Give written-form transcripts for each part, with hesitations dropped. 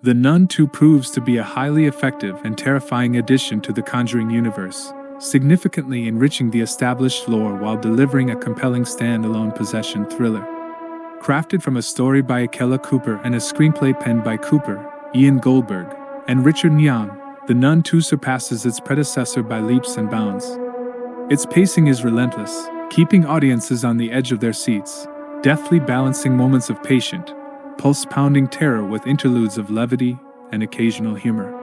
The Nun II proves to be a highly effective and terrifying addition to the Conjuring universe, significantly enriching the established lore while delivering a compelling standalone possession thriller. Crafted from a story by Akela Cooper and a screenplay penned by Cooper, Ian Goldberg, and Richard Niang, The Nun II surpasses its predecessor by leaps and bounds. Its pacing is relentless, keeping audiences on the edge of their seats, deftly balancing moments of patient, pulse-pounding terror with interludes of levity and occasional humor.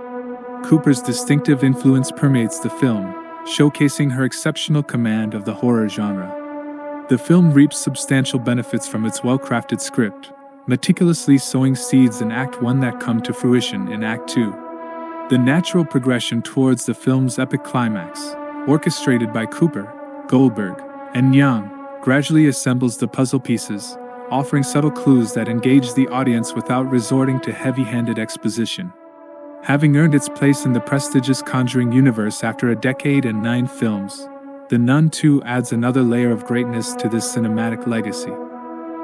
Cooper's distinctive influence permeates the film, showcasing her exceptional command of the horror genre. The film reaps substantial benefits from its well-crafted script, meticulously sowing seeds in Act 1 that come to fruition in Act 2. The natural progression towards the film's epic climax, orchestrated by Cooper, Goldberg, and Niang, gradually assembles the puzzle pieces, offering subtle clues that engage the audience without resorting to heavy-handed exposition. Having earned its place in the prestigious Conjuring universe after a decade and 9 films, The Nun II adds another layer of greatness to this cinematic legacy.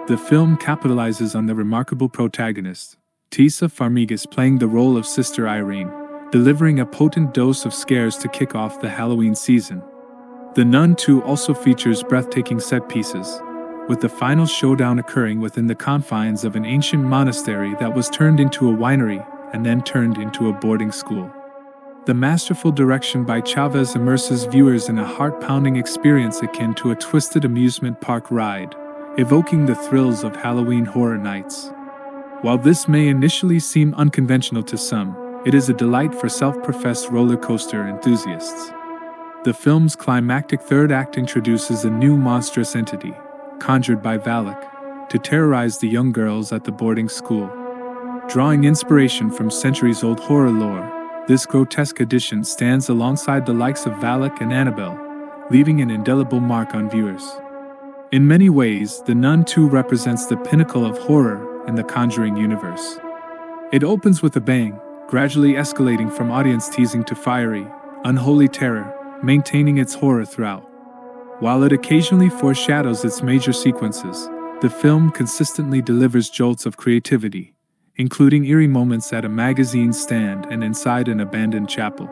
The film capitalizes on the remarkable protagonist, Tessa Farmigas playing the role of Sister Irene, delivering a potent dose of scares to kick off the Halloween season. The Nun II also features breathtaking set pieces, with the final showdown occurring within the confines of an ancient monastery that was turned into a winery and then turned into a boarding school. The masterful direction by Chavez immerses viewers in a heart-pounding experience akin to a twisted amusement park ride, evoking the thrills of Halloween horror nights. While this may initially seem unconventional to some, it is a delight for self-professed roller coaster enthusiasts. The film's climactic third act introduces a new monstrous entity, conjured by Valak, to terrorize the young girls at the boarding school. Drawing inspiration from centuries-old horror lore, this grotesque addition stands alongside the likes of Valak and Annabelle, leaving an indelible mark on viewers. In many ways, The Nun II represents the pinnacle of horror in the Conjuring universe. It opens with a bang, gradually escalating from audience teasing to fiery, unholy terror, maintaining its horror throughout. While it occasionally foreshadows its major sequences, the film consistently delivers jolts of creativity, including eerie moments at a magazine stand and inside an abandoned chapel.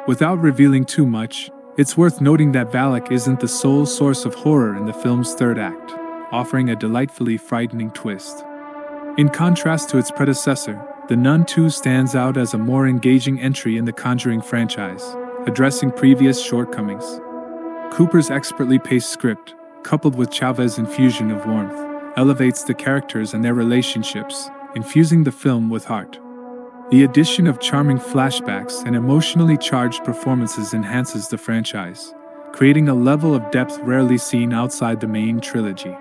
Without revealing too much, it's worth noting that Valak isn't the sole source of horror in the film's third act, offering a delightfully frightening twist. In contrast to its predecessor, The Nun II stands out as a more engaging entry in the Conjuring franchise, addressing previous shortcomings. Cooper's expertly paced script, coupled with Chavez's infusion of warmth, elevates the characters and their relationships, infusing the film with heart. The addition of charming flashbacks and emotionally charged performances enhances the franchise, creating a level of depth rarely seen outside the main trilogy.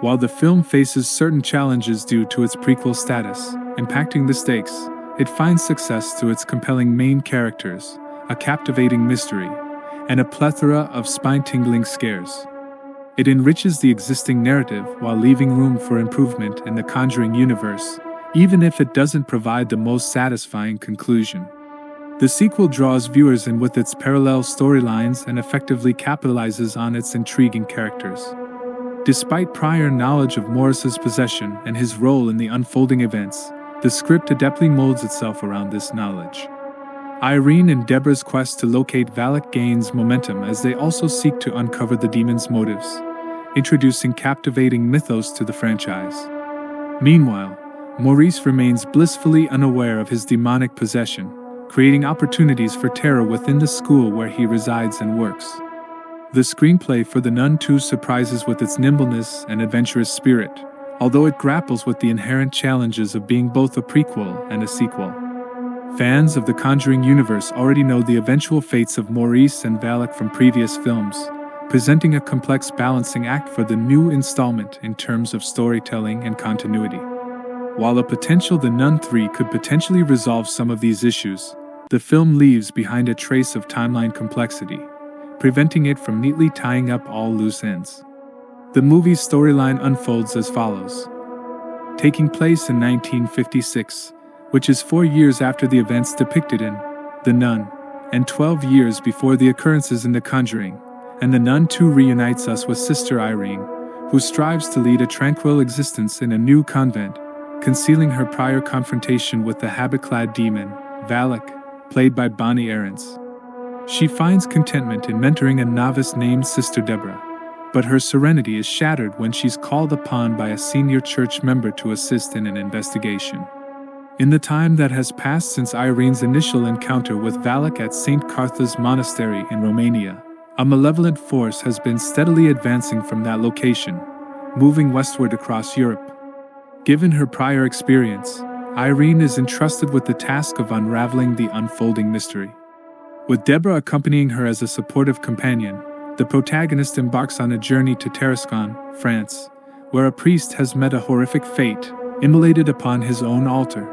While the film faces certain challenges due to its prequel status, impacting the stakes, it finds success through its compelling main characters, a captivating mystery, and a plethora of spine-tingling scares. It enriches the existing narrative while leaving room for improvement in the Conjuring universe, even if it doesn't provide the most satisfying conclusion. The sequel draws viewers in with its parallel storylines and effectively capitalizes on its intriguing characters. Despite prior knowledge of Morris's possession and his role in the unfolding events, the script adeptly molds itself around this knowledge. Irene and Deborah's quest to locate Valak gains momentum as they also seek to uncover the demon's motives, introducing captivating mythos to the franchise. Meanwhile, Maurice remains blissfully unaware of his demonic possession, creating opportunities for terror within the school where he resides and works. The screenplay for The Nun II surprises with its nimbleness and adventurous spirit, although it grapples with the inherent challenges of being both a prequel and a sequel. Fans of the Conjuring universe already know the eventual fates of Maurice and Valak from previous films, presenting a complex balancing act for the new installment in terms of storytelling and continuity. While a potential The Nun III could potentially resolve some of these issues, the film leaves behind a trace of timeline complexity, preventing it from neatly tying up all loose ends. The movie's storyline unfolds as follows. Taking place in 1956, which is 4 years after the events depicted in The Nun, and 12 years before the occurrences in The Conjuring, and The Nun II reunites us with Sister Irene, who strives to lead a tranquil existence in a new convent, concealing her prior confrontation with the habit-clad demon, Valak, played by Bonnie Aarons. She finds contentment in mentoring a novice named Sister Deborah, but her serenity is shattered when she's called upon by a senior church member to assist in an investigation. In the time that has passed since Irene's initial encounter with Valak at St. Cartha's Monastery in Romania, a malevolent force has been steadily advancing from that location, moving westward across Europe. Given her prior experience, Irene is entrusted with the task of unraveling the unfolding mystery. With Deborah accompanying her as a supportive companion, the protagonist embarks on a journey to Tarascon, France, where a priest has met a horrific fate, immolated upon his own altar,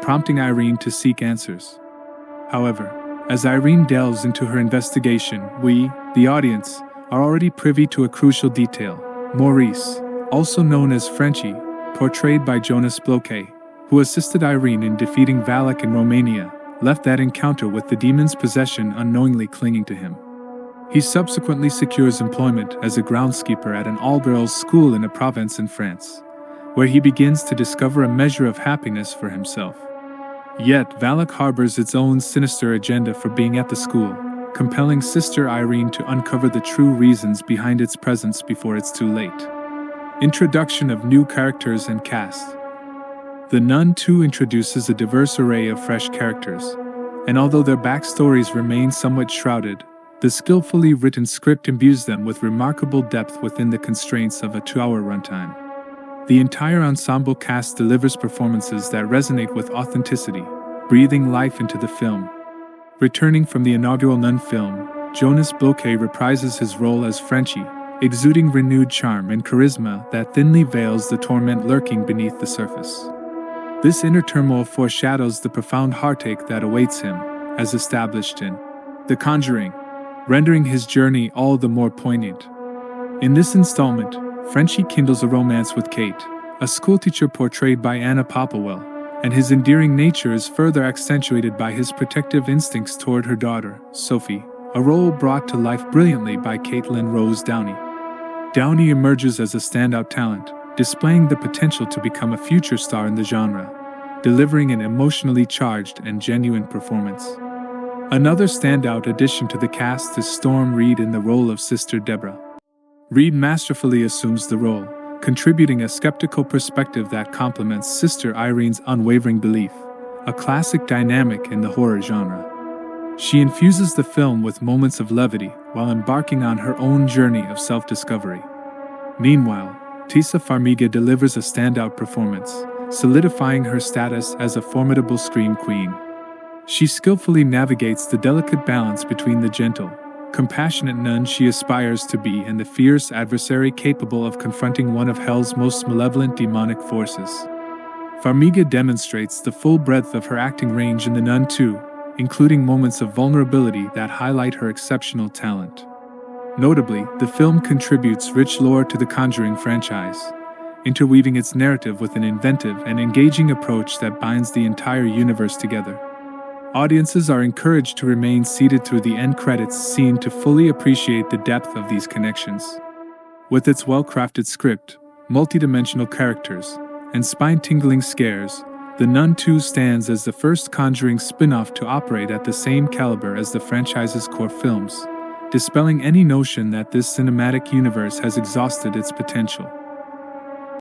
prompting Irene to seek answers. However, as Irene delves into her investigation, we, the audience, are already privy to a crucial detail. Maurice, also known as Frenchie, portrayed by Jonas Bloquet, who assisted Irene in defeating Valak in Romania, left that encounter with the demon's possession unknowingly clinging to him. He subsequently secures employment as a groundskeeper at an all-girls school in a province in France, where he begins to discover a measure of happiness for himself. Yet Valak harbors its own sinister agenda for being at the school, compelling Sister Irene to uncover the true reasons behind its presence before it's too late. Introduction of new characters and cast. The Nun II introduces a diverse array of fresh characters, and although their backstories remain somewhat shrouded, the skillfully written script imbues them with remarkable depth within the constraints of a 2-hour runtime. The entire ensemble cast delivers performances that resonate with authenticity, breathing life into the film. Returning from the inaugural Nun film, Jonas Bloquet reprises his role as Frenchie, exuding renewed charm and charisma that thinly veils the torment lurking beneath the surface. This inner turmoil foreshadows the profound heartache that awaits him, as established in The Conjuring, rendering his journey all the more poignant. In this installment, Frenchie kindles a romance with Kate, a schoolteacher portrayed by Anna Popplewell, and his endearing nature is further accentuated by his protective instincts toward her daughter, Sophie, a role brought to life brilliantly by Caitlin Rose Downey. Downey emerges as a standout talent, displaying the potential to become a future star in the genre, delivering an emotionally charged and genuine performance. Another standout addition to the cast is Storm Reed in the role of Sister Deborah. Reed masterfully assumes the role, contributing a skeptical perspective that complements Sister Irene's unwavering belief, a classic dynamic in the horror genre. She infuses the film with moments of levity while embarking on her own journey of self-discovery. Meanwhile, Tessa Farmiga delivers a standout performance, solidifying her status as a formidable scream queen. She skillfully navigates the delicate balance between the gentle, compassionate nun she aspires to be and the fierce adversary capable of confronting one of hell's most malevolent demonic forces. Farmiga demonstrates the full breadth of her acting range in The Nun II, including moments of vulnerability that highlight her exceptional talent. Notably, the film contributes rich lore to the Conjuring franchise, interweaving its narrative with an inventive and engaging approach that binds the entire universe together. Audiences are encouraged to remain seated through the end credits scene to fully appreciate the depth of these connections. With its well-crafted script, multidimensional characters, and spine-tingling scares, The Nun II stands as the first Conjuring spin-off to operate at the same caliber as the franchise's core films, dispelling any notion that this cinematic universe has exhausted its potential.